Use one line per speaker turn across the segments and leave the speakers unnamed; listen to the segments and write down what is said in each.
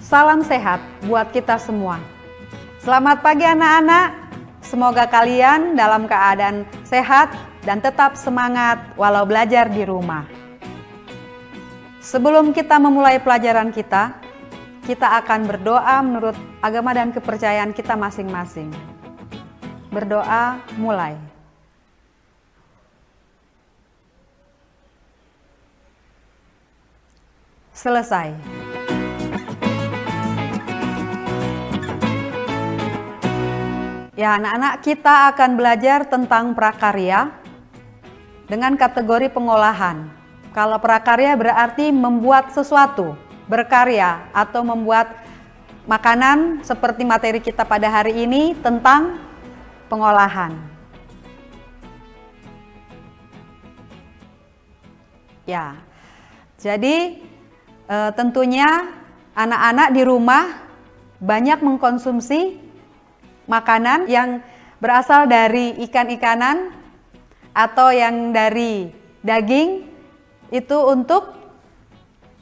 Salam sehat buat kita semua. Selamat pagi anak-anak. Semoga kalian dalam keadaan sehat dan tetap semangat walau belajar di rumah. Sebelum kita memulai pelajaran kita akan berdoa menurut agama dan kepercayaan kita masing-masing. Berdoa mulai. Selesai. Ya, anak-anak, kita akan belajar tentang prakarya dengan kategori pengolahan. Kalau prakarya berarti membuat sesuatu, berkarya atau membuat makanan seperti materi kita pada hari ini tentang pengolahan. Ya, jadi tentunya anak-anak di rumah banyak mengkonsumsi makanan yang berasal dari ikan-ikanan atau yang dari daging, itu untuk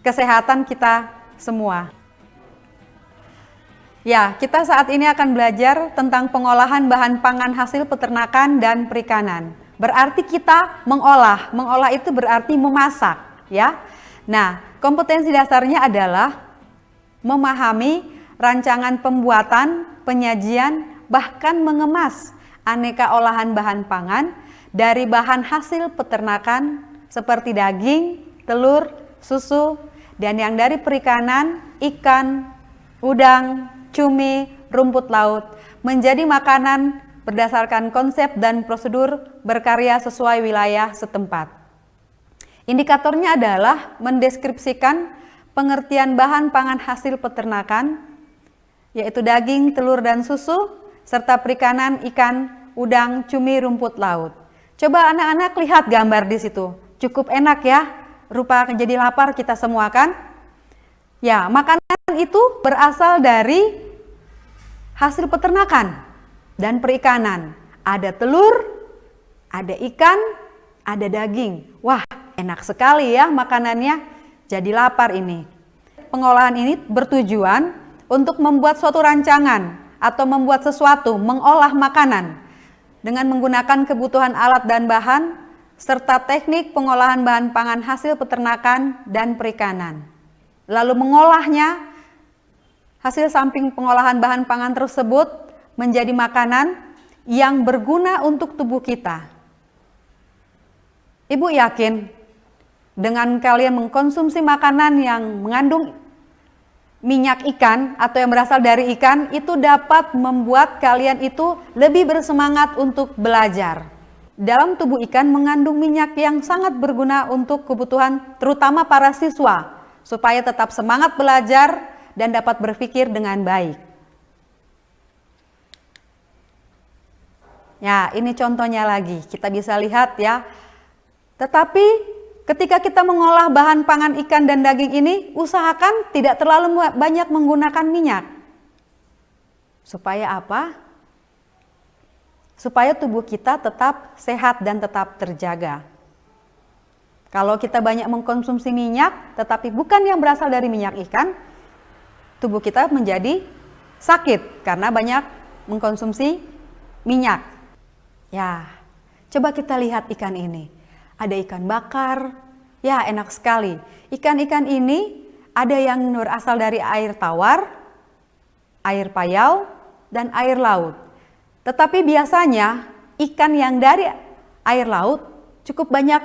kesehatan kita semua. Ya, kita saat ini akan belajar tentang pengolahan bahan pangan hasil peternakan dan perikanan. Berarti kita mengolah itu berarti memasak, ya. Nah, kompetensi dasarnya adalah memahami rancangan pembuatan, penyajian, bahkan mengemas aneka olahan bahan pangan dari bahan hasil peternakan seperti daging, telur, susu, dan yang dari perikanan, ikan, udang, cumi, rumput laut, menjadi makanan berdasarkan konsep dan prosedur berkarya sesuai wilayah setempat. Indikatornya adalah mendeskripsikan pengertian bahan pangan hasil peternakan, yaitu daging, telur, dan susu, serta perikanan, ikan, udang, cumi, rumput laut. Coba anak-anak lihat gambar di situ. Cukup enak ya, rupa jadi lapar kita semua kan? Ya, makanan itu berasal dari hasil peternakan dan perikanan. Ada telur, ada ikan, ada daging. Wah, enak sekali ya makanannya. Jadi lapar ini. Pengolahan ini bertujuan untuk membuat suatu rancangan atau membuat sesuatu, mengolah makanan dengan menggunakan kebutuhan alat dan bahan serta teknik pengolahan bahan pangan hasil peternakan dan perikanan. Lalu mengolahnya, hasil samping pengolahan bahan pangan tersebut menjadi makanan yang berguna untuk tubuh kita. Ibu yakin dengan kalian mengkonsumsi makanan yang mengandung minyak ikan atau yang berasal dari ikan, itu dapat membuat kalian itu lebih bersemangat untuk belajar. Dalam tubuh ikan mengandung minyak yang sangat berguna untuk kebutuhan terutama para siswa, supaya tetap semangat belajar dan dapat berpikir dengan baik. Ya, ini contohnya lagi, kita bisa lihat ya. Tetapi ketika kita mengolah bahan pangan ikan dan daging ini, usahakan tidak terlalu banyak menggunakan minyak. Supaya apa? Supaya tubuh kita tetap sehat dan tetap terjaga. Kalau kita banyak mengkonsumsi minyak, tetapi bukan yang berasal dari minyak ikan, tubuh kita menjadi sakit karena banyak mengkonsumsi minyak. Ya, coba kita lihat ikan ini. Ada ikan bakar, ya enak sekali. Ikan-ikan ini ada yang berasal dari air tawar, air payau, dan air laut. Tetapi biasanya ikan yang dari air laut cukup banyak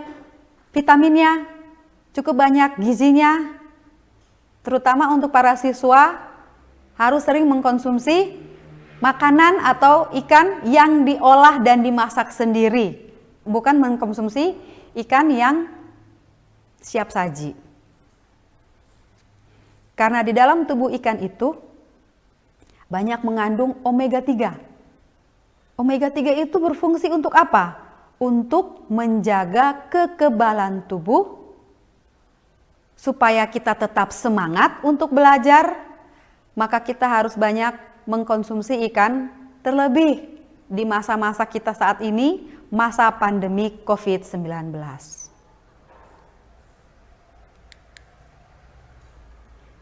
vitaminnya, cukup banyak gizinya. Terutama untuk para siswa harus sering mengkonsumsi makanan atau ikan yang diolah dan dimasak sendiri. Bukan mengkonsumsi ikan yang siap saji. Karena di dalam tubuh ikan itu banyak mengandung omega 3. Omega 3 itu berfungsi untuk apa? Untuk menjaga kekebalan tubuh supaya kita tetap semangat untuk belajar. Maka kita harus banyak mengkonsumsi ikan, terlebih di masa-masa kita saat ini, masa pandemi COVID-19.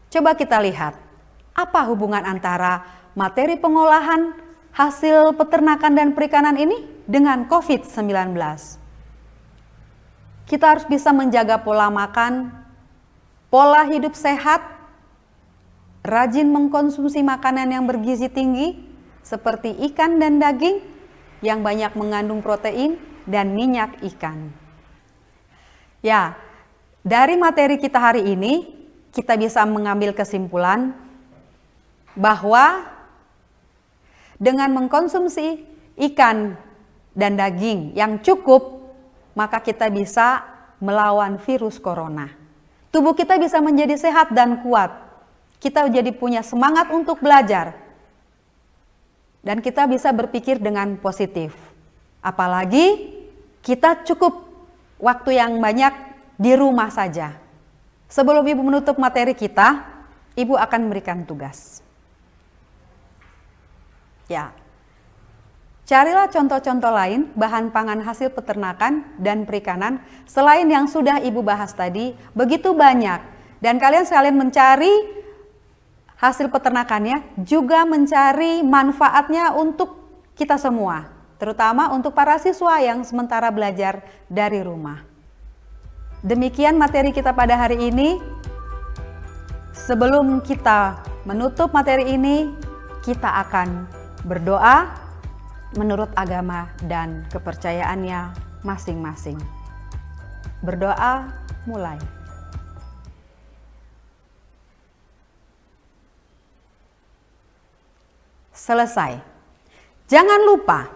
Coba kita lihat, Apa hubungan antara materi pengolahan hasil peternakan dan perikanan ini dengan COVID-19? Kita harus bisa menjaga pola makan, pola hidup sehat, rajin mengkonsumsi makanan yang bergizi tinggi seperti ikan dan daging yang banyak mengandung protein dan minyak ikan. Ya, dari materi kita hari ini kita bisa mengambil kesimpulan bahwa dengan mengkonsumsi ikan dan daging yang cukup, maka kita bisa melawan virus corona. Tubuh kita bisa menjadi sehat dan kuat. Kita jadi punya semangat untuk belajar. Dan kita bisa berpikir dengan positif. Apalagi kita cukup waktu yang banyak di rumah saja. Sebelum Ibu menutup materi kita, Ibu akan memberikan tugas. Ya, carilah contoh-contoh lain bahan pangan hasil peternakan dan perikanan selain yang sudah Ibu bahas tadi, begitu banyak. Dan kalian sekalian mencari hasil peternakannya, juga mencari manfaatnya untuk kita semua, terutama untuk para siswa yang sementara belajar dari rumah. Demikian materi kita pada hari ini. Sebelum kita menutup materi ini, kita akan berdoa menurut agama dan kepercayaannya masing-masing. Berdoa mulai. Selesai. Jangan lupa,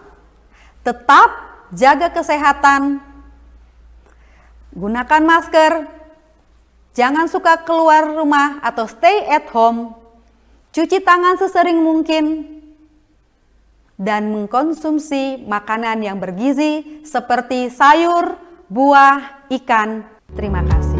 tetap jaga kesehatan, gunakan masker, jangan suka keluar rumah atau stay at home, cuci tangan sesering mungkin, dan mengkonsumsi makanan yang bergizi seperti sayur, buah, ikan. Terima kasih.